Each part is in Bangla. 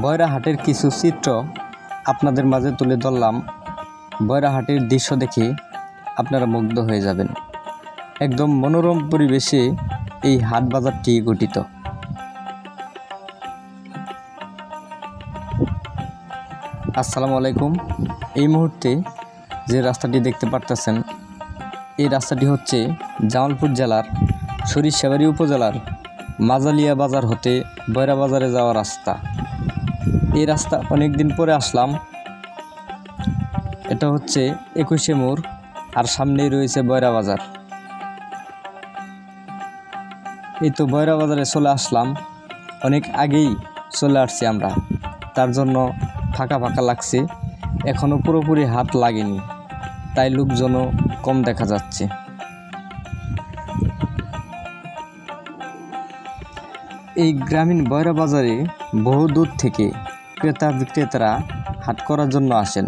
বয়রাহাটের কিছু চিত্র আপনাদের মাঝে তুলে ধরলাম। বয়রাহাটের দৃশ্য দেখে আপনারা মুগ্ধ হয়ে যাবেন। একদম মনোরম পরিবেশে এই হাট বাজারটি গঠিত। আসসালামু আলাইকুম। এই মুহূর্তে যে রাস্তাটি দেখতে পারতেছেন, এই রাস্তাটি হচ্ছে জামালপুর জেলার সরিষাবাড়ি উপজেলার মাজালিয়া বাজার হতে বয়রা বাজারে যাওয়া রাস্তা। এই রাস্তা অনেক দিন পরে আসলাম। এটা হচ্ছে 21শে মোড়, আর সামনেই রয়েছে বয়রা বাজার। এই তো বয়রা বাজারে চলে আসলাম, অনেক আগেই চলে আসছি আমরা, তার জন্য ফাঁকা ফাঁকা লাগছে। এখনও পুরোপুরি হাট লাগেনি, তাই লোকজনও কম দেখা যাচ্ছে। এই গ্রামীণ বয়রা বাজারে বহু দূর থেকে ক্রেতা বিক্রেতারা হাট করার জন্য আসেন।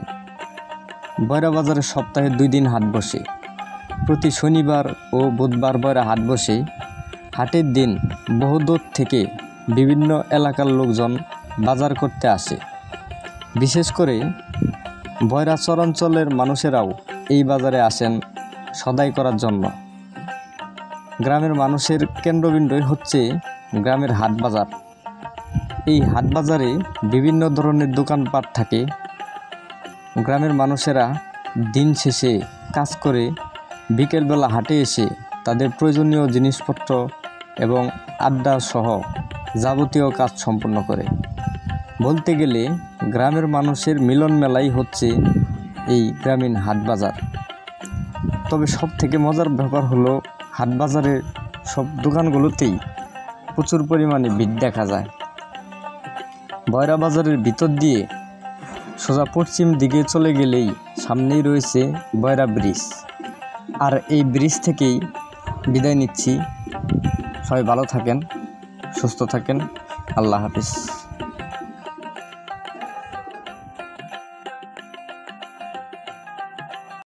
বয়রা বাজারে সপ্তাহে 2 দিন হাট বসে। প্রতি শনিবার ও বুধবার বয়রা হাট বসে। হাটের দিন বহু দূর থেকে বিভিন্ন এলাকার লোকজন বাজার করতে আসে। বিশেষ করে বয়রা চরাঞ্চলের মানুষেরাও এই বাজারে আসেন সদাই করার জন্য। গ্রামের মানুষের কেন্দ্রবিন্দুই হচ্ছে গ্রামের হাট বাজার। এই হাট বাজারে বিভিন্ন ধরনের দোকানপাট থাকে। গ্রামের মানুষেরা দিন শেষে কাজ করে বিকেলবেলা হাটে এসে তাদের প্রয়োজনীয় জিনিসপত্র এবং আড্ডা সহ যাবতীয় কাজ সম্পন্ন করে। বলতে গেলে গ্রামের মানুষের মিলন মেলাই হচ্ছে এই গ্রামীণ হাট বাজার। তবে সব থেকে মজার ব্যাপার হলো, হাট বাজারের সব দোকানগুলোতেই প্রচুর পরিমাণে ভিড় দেখা যায়। বয়রা বাজারের ভিতর দিয়ে সোজা পশ্চিম দিকে চলে গেলেই সামনেই রয়েছে বয়রা ব্রিজ। আর এই ব্রিজ থেকেই বিদায় নিচ্ছি। সবাই ভালো থাকেন, সুস্থ থাকেন। আল্লাহ হাফিজ।